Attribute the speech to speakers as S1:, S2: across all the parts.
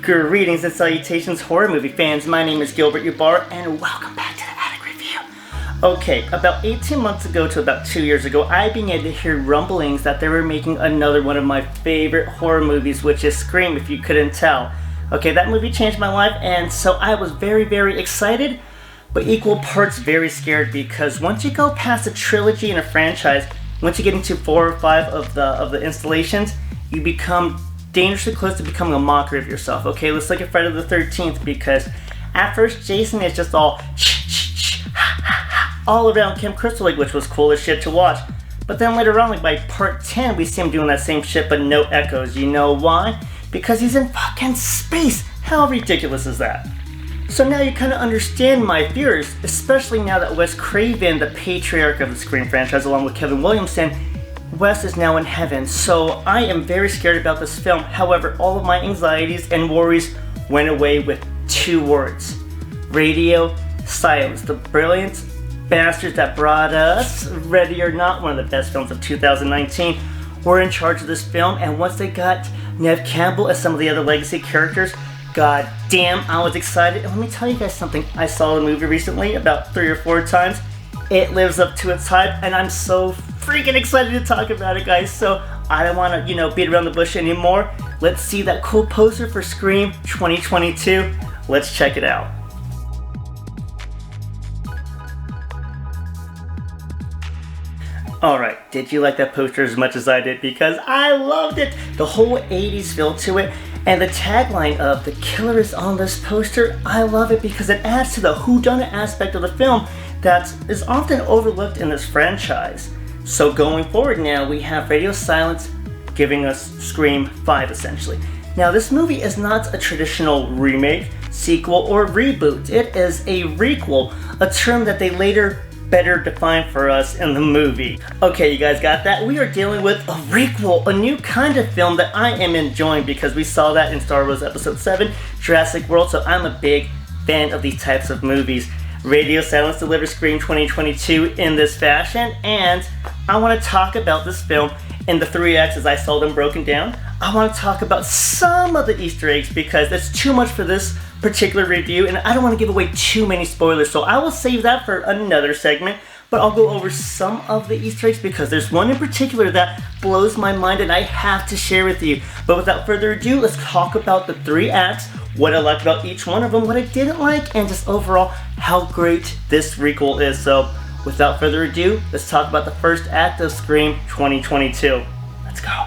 S1: Greetings and salutations, horror movie fans. My name is Gilbert Ubar, and welcome back to the Attic Review. Okay, about 18 months ago to about 2 years ago, I began to hear rumblings that they were making another one of my favorite horror movies, which is Scream, if you couldn't tell. Okay, that movie changed my life, and so I was very, very excited, but equal parts very scared, because once you go past a trilogy and a franchise, once you get into 4 or 5 of the installations, you become dangerously close to becoming a mockery of yourself. Okay, let's look at Friday the 13th, because at first Jason is just all all around Camp Crystal Lake, which was cool as shit to watch. But then later on, like by part 10, we see him doing that same shit but no echoes. You know why? Because he's in fucking space. How ridiculous is that? So now you kind of understand my fears, especially now that Wes Craven, the patriarch of the Scream franchise, along with Kevin Williamson, Wes is now in heaven, so I am very scared about this film. However, all of my anxieties and worries went away with 2 words. Radio silence. The brilliant bastards that brought us Ready or Not, one of the best films of 2019, were in charge of this film, and once they got Neve Campbell as some of the other legacy characters, god damn, I was excited. And let me tell you guys something. I saw the movie recently about 3 or 4 times. It lives up to its hype, and I'm so freaking excited to talk about it, guys. So I don't want to, beat around the bush anymore. Let's see that cool poster for Scream 2022. Let's check it out. Alright, did you like that poster as much as I did? Because I loved it! The whole 80s feel to it, and the tagline of "The killer is on this poster," I love it because it adds to the whodunit aspect of the film that is often overlooked in this franchise. So going forward now, we have Radio Silence giving us Scream 5 essentially. Now this movie is not a traditional remake, sequel, or reboot. It is a requel, a term that they later better defined for us in the movie. Okay, you guys got that? We are dealing with a requel, a new kind of film that I am enjoying because we saw that in Star Wars Episode 7, Jurassic World, so I'm a big fan of these types of movies. Radio Silence delivers Scream 2022 in this fashion, and I want to talk about this film in the 3 acts as I saw them broken down. I want to talk about some of the Easter eggs because it's too much for this particular review, and I don't want to give away too many spoilers, so I will save that for another segment. But I'll go over some of the Easter eggs because there's one in particular that blows my mind and I have to share with you. But without further ado, let's talk about the 3 acts, what I liked about each one of them, what I didn't like, and just overall how great this requel is. So without further ado, let's talk about the first act of Scream 2022. Let's go.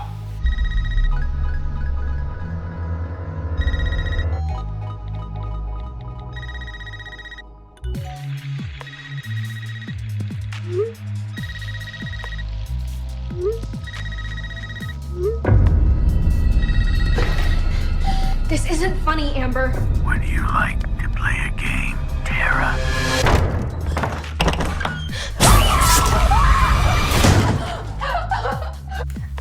S2: This isn't funny, Amber.
S3: Would you like to play a game, Tara?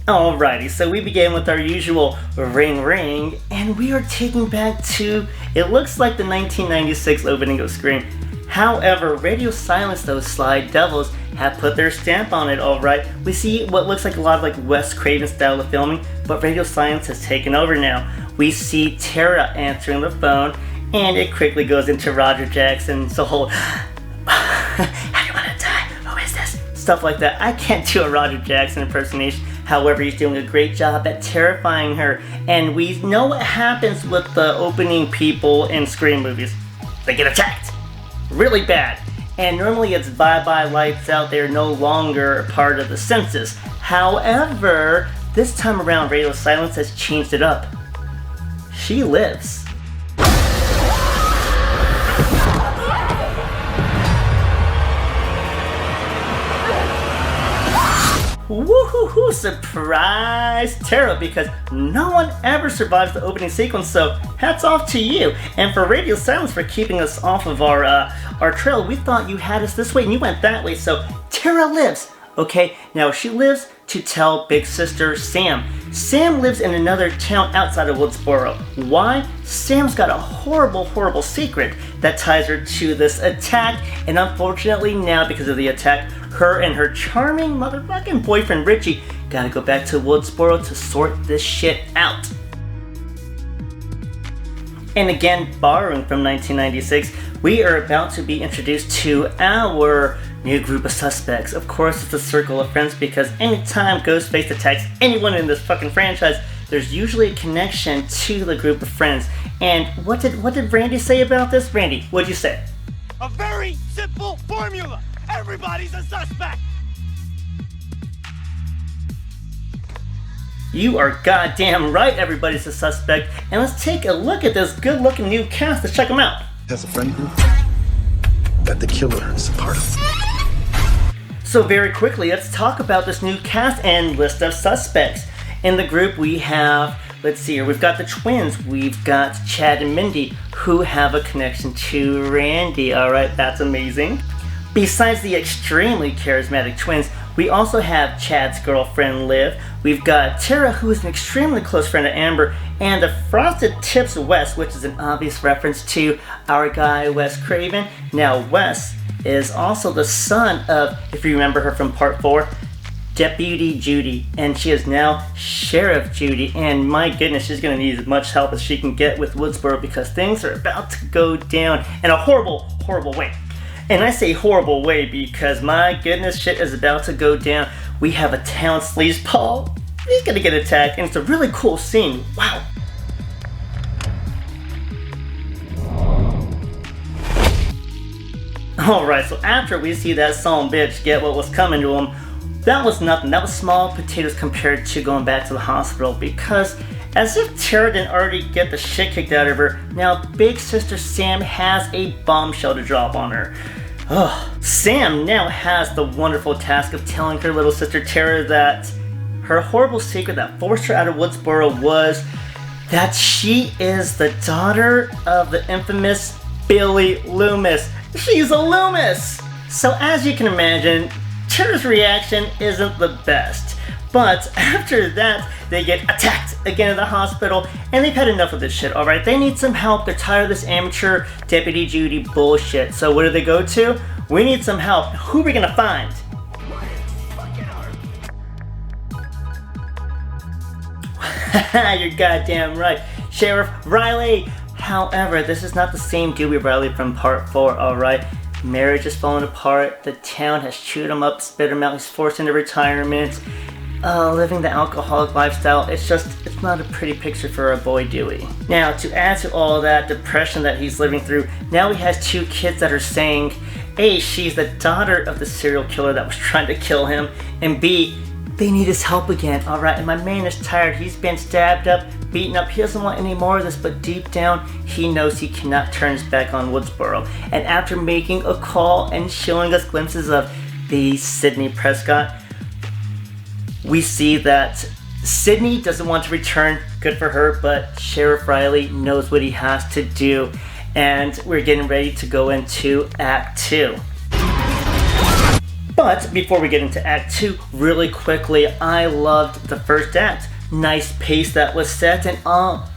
S1: Alrighty, so we began with our usual ring ring, and we are taking back to, it looks like the 1996 opening of Scream. However, Radio Silence, those sly devils, have put their stamp on it, alright. We see what looks like a lot of like Wes Craven style of filming, but Radio Silence has taken over now. We see Tara answering the phone, and it quickly goes into Roger Jackson's whole, how do you want to die? Who is this? Stuff like that. I can't do a Roger Jackson impersonation. However, he's doing a great job at terrifying her, and we know what happens with the opening people in Scream movies. They get attacked. Really bad. And normally it's bye-bye, lights out, they're no longer part of the census. However, this time around Radio Silence has changed it up. She lives. Woohoo! Surprise Tara, because no one ever survives the opening sequence, so hats off to you. And for Radio Silence for keeping us off of our trail. We thought you had us this way and you went that way, so Tara lives. Okay, now she lives to tell big sister Sam. Sam lives in another town outside of Woodsboro. Why? Sam's got a horrible, horrible secret that ties her to this attack, and unfortunately now, because of the attack, her and her charming motherfucking boyfriend Richie gotta go back to Woodsboro to sort this shit out. And again, borrowing from 1996, we are about to be introduced to our new group of suspects. Of course, it's a circle of friends because anytime Ghostface attacks anyone in this fucking franchise, there's usually a connection to the group of friends. And what did Randy say about this? Randy, what'd you say?
S4: A very simple formula. Everybody's a suspect.
S1: You are goddamn right, everybody's a suspect. And let's take a look at this good-looking new cast. Let's check them out.
S5: Has a friend group that the killer is a part of.
S1: So very quickly, let's talk about this new cast and list of suspects. In the group, we have, let's see here, we've got the twins. We've got Chad and Mindy, who have a connection to Randy. All right, that's amazing. Besides the extremely charismatic twins, we also have Chad's girlfriend, Liv. We've got Tara, who is an extremely close friend of Amber, and the Frosted Tips Wes, which is an obvious reference to our guy, Wes Craven. Now, Wes is also the son of, if you remember her from Part 4, Deputy Judy, and she is now Sheriff Judy, and my goodness, she's going to need as much help as she can get with Woodsboro because things are about to go down in a horrible, horrible way. And I say horrible way because my goodness, shit is about to go down. We have a town sleazeball. He's gonna get attacked, and it's a really cool scene. Wow. Alright, so after we see that son bitch get what was coming to him, that was nothing. That was small potatoes compared to going back to the hospital because as if Tara didn't already get the shit kicked out of her, now big sister Sam has a bombshell to drop on her. Ugh. Sam now has the wonderful task of telling her little sister Tara that her horrible secret that forced her out of Woodsboro was that she is the daughter of the infamous Billy Loomis. She's a Loomis! So as you can imagine, Tara's reaction isn't the best. But after that, they get attacked again in the hospital, and they've had enough of this shit, alright? They need some help. They're tired of this amateur Deputy Judy bullshit. So what do they go to? We need some help. Who are we gonna find? You're goddamn right. Sheriff Riley! However, this is not the same Dewey Riley from Part 4, alright? Marriage is falling apart. The town has chewed him up, spit him out. He's forced into retirement. Living the alcoholic lifestyle, it's not a pretty picture for our boy Dewey. Now, to add to all that depression that he's living through, now he has two kids that are saying, A, she's the daughter of the serial killer that was trying to kill him, and B, they need his help again, alright? And my man is tired. He's been stabbed up, beaten up. He doesn't want any more of this, but deep down, he knows he cannot turn his back on Woodsboro. And after making a call and showing us glimpses of the Sidney Prescott, we see that Sydney doesn't want to return, good for her, but Sheriff Riley knows what he has to do. And we're getting ready to go into Act 2. But before we get into Act 2, really quickly, I loved the first act. Nice pace that was set and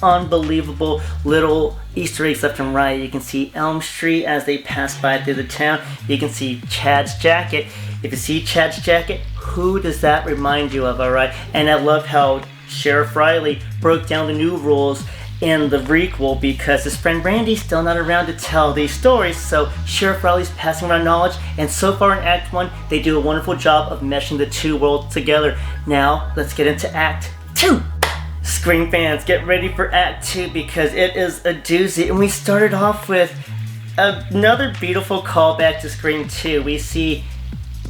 S1: unbelievable little Easter eggs left and right. You can see Elm Street as they pass by through the town. You can see Chad's jacket. If you see Chad's jacket, who does that remind you of, alright? And I love how Sheriff Riley broke down the new rules in the requel because his friend Randy's still not around to tell these stories, so Sheriff Riley's passing around knowledge, and so far in Act 1, they do a wonderful job of meshing the two worlds together. Now, let's get into Act 2! Scream fans, get ready for Act 2 because it is a doozy, and we started off with another beautiful callback to Scream 2. We see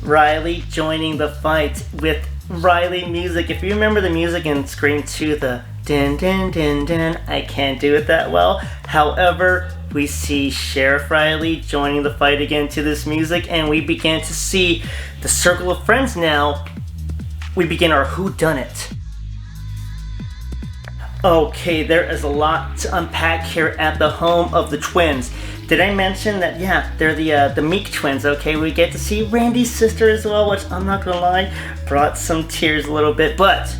S1: Riley joining the fight with Riley music. If you remember the music in Scream 2, the din din din din, I can't do it that well. However, we see Sheriff Riley joining the fight again to this music, and we begin to see the circle of friends now. We begin our whodunit. Okay, there is a lot to unpack here at the home of the twins. Did I mention that, yeah, they're the Meek twins, okay? We get to see Randy's sister as well, which I'm not gonna lie, brought some tears a little bit, but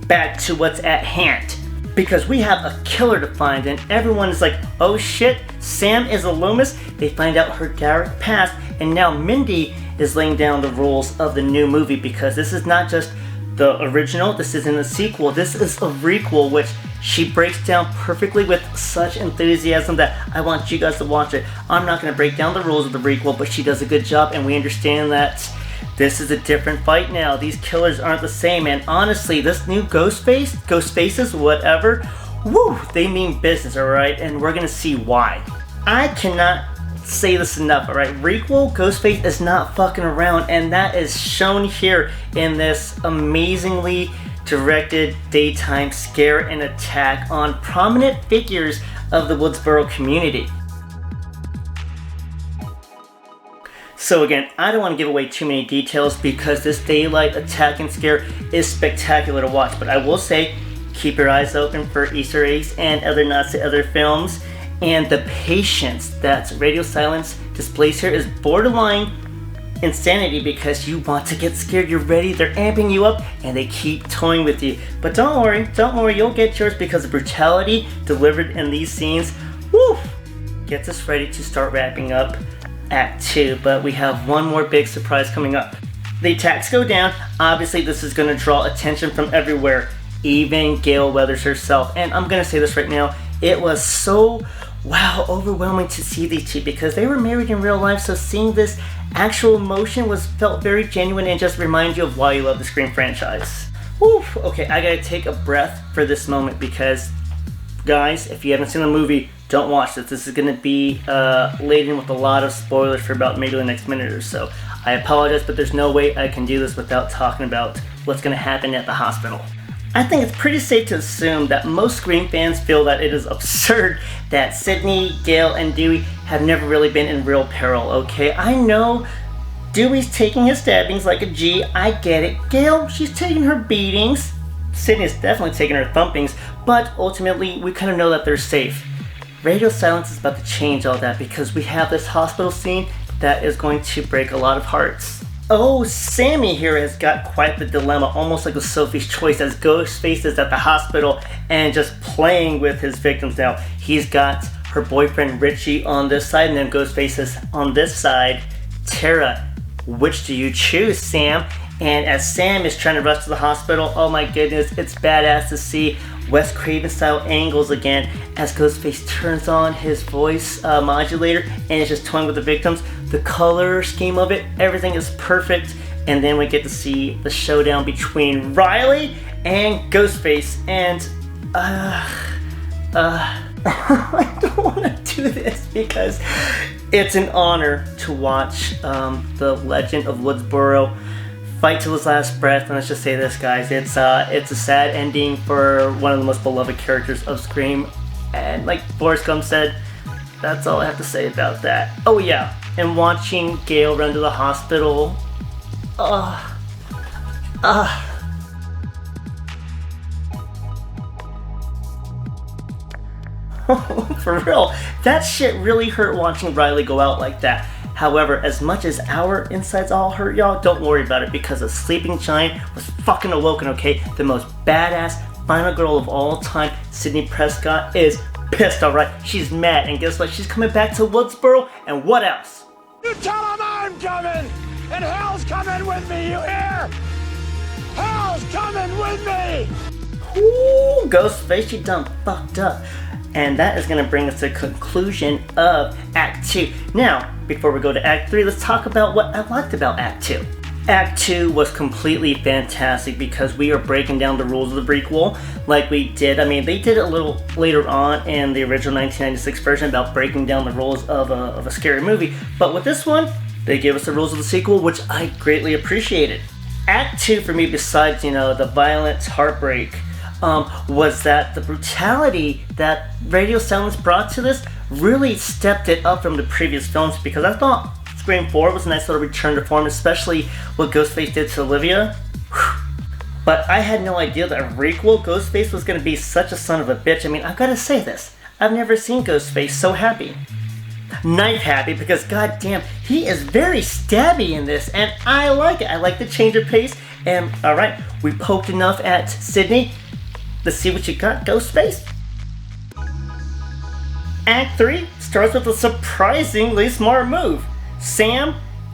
S1: back to what's at hand. Because we have a killer to find, and everyone is like, oh shit, Sam is a Loomis. They find out her dark past, and now Mindy is laying down the rules of the new movie because this is not just the original. This isn't a sequel. This is a requel, which she breaks down perfectly with such enthusiasm that I want you guys to watch it. I'm not going to break down the rules of the requel, but she does a good job, and we understand that this is a different fight now. These killers aren't the same, and honestly, this new Ghostfaces, whatever, woo, they mean business, alright? And we're going to see why. I cannot say this enough, alright? Requel Ghostface is not fucking around, and that is shown here in this amazingly directed daytime scare and attack on prominent figures of the Woodsboro community. So again, I don't want to give away too many details because this daylight attack and scare is spectacular to watch, but I will say, keep your eyes open for Easter eggs and other nods to other films, and the patience that Radio Silence displays here is borderline insanity because you want to get scared, you're ready, they're amping you up, and they keep toying with you. But don't worry, you'll get yours because the brutality delivered in these scenes, woo, gets us ready to start wrapping up Act 2. But we have one more big surprise coming up. The attacks go down. Obviously, this is going to draw attention from everywhere, even Gale Weathers herself. And I'm going to say this right now, it was so, wow, overwhelming to see these two because they were married in real life, so seeing this actual emotion felt very genuine and just reminds you of why you love the Scream franchise. Woo, okay, I gotta take a breath for this moment because, guys, if you haven't seen the movie, don't watch this. This is gonna be laden with a lot of spoilers for about maybe the next minute or so. I apologize, but there's no way I can do this without talking about what's gonna happen at the hospital. I think it's pretty safe to assume that most Scream fans feel that it is absurd that Sidney, Gale, and Dewey have never really been in real peril, okay? I know Dewey's taking his stabbings like a G, I get it. Gale, she's taking her beatings. Sidney's definitely taking her thumpings, but ultimately, we kind of know that they're safe. Radio Silence is about to change all that because we have this hospital scene that is going to break a lot of hearts. Oh, Sammy here has got quite the dilemma, almost like a Sophie's Choice, as Ghostface is at the hospital and just playing with his victims now. He's got her boyfriend Richie on this side, and then Ghostface is on this side. Tara, which do you choose, Sam? And as Sam is trying to rush to the hospital, oh my goodness, it's badass to see Wes Craven style angles again as Ghostface turns on his voice modulator and is just toying with the victims. The color scheme of it, everything is perfect. And then we get to see the showdown between Riley and Ghostface. And I don't want to do this because it's an honor to watch the legend of Woodsboro fight till his last breath. And let's just say this, guys, it's a sad ending for one of the most beloved characters of Scream. And like Forrest Gump said, that's all I have to say about that. Oh yeah, and watching Gale run to the hospital, for real, that shit really hurt watching Riley go out like that. However, as much as our insides all hurt, y'all, don't worry about it because a sleeping giant was fucking awoken, okay? The most badass final girl of all time, Sidney Prescott, is pissed, alright? She's mad, and guess what? She's coming back to Woodsboro, and what else?
S4: You tell them I'm coming, and hell's coming with me, you hear? Hell's coming with me!
S1: Ooh, Ghostface, you done fucked up. And that is going to bring us to the conclusion of Act 2. Now, before we go to Act 3, let's talk about what I liked about Act 2. Act 2 was completely fantastic because we are breaking down the rules of the prequel like we did. I mean, they did it a little later on in the original 1996 version about breaking down the rules of a scary movie. But with this one, they gave us the rules of the sequel, which I greatly appreciated. Act 2 for me, besides, the violence, heartbreak, was that the brutality that Radio Silence brought to this really stepped it up from the previous films, because I thought Scream 4 was a nice little return to form, especially what Ghostface did to Olivia. But I had no idea that a requel Ghostface was going to be such a son of a bitch. I mean, I've got to say this. I've never seen Ghostface so happy. Knife happy, because goddamn, he is very stabby in this, and I like it. I like the change of pace, and alright, we poked enough at Sidney. Let's see what you got, Ghostface. Act 3 starts with a surprisingly smart move. Sam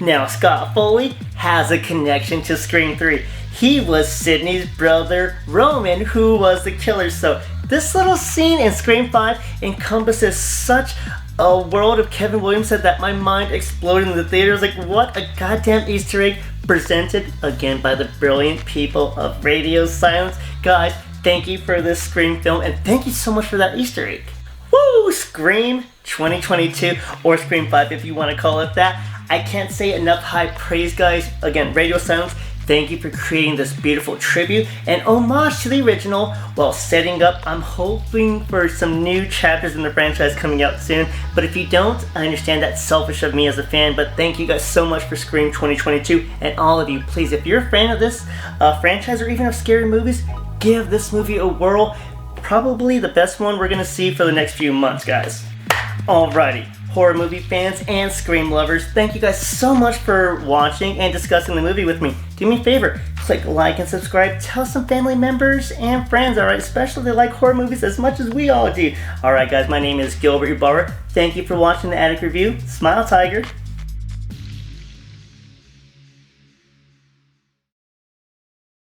S1: Now, Scott Foley has a connection to Scream 3. He was Sidney's brother Roman, who was the killer. So this little scene in Scream 5 encompasses such a world of Kevin Williamson that my mind exploded in the theater. It was like, what a goddamn Easter egg, presented again by the brilliant people of Radio Silence. Guys, thank you for this Scream film, and thank you so much for that Easter egg. Woo! Scream 2022, or Scream 5 if you want to call it that. I can't say enough high praise, guys. Again, Radio Silence, thank you for creating this beautiful tribute and homage to the original while setting up. I'm hoping for some new chapters in the franchise coming out soon. But if you don't, I understand that's selfish of me as a fan. But thank you guys so much for Scream 2022. And all of you, please, if you're a fan of this franchise or even of scary movies, give this movie a whirl. Probably the best one we're going to see for the next few months, guys. Alrighty. Horror movie fans and Scream lovers, thank you guys so much for watching and discussing the movie with me. Do me a favor, click like and subscribe, tell some family members and friends, alright, especially if they like horror movies as much as we all do. Alright guys, my name is Gilbert Ubarra. Thank you for watching the Attic Review. Smile Tiger.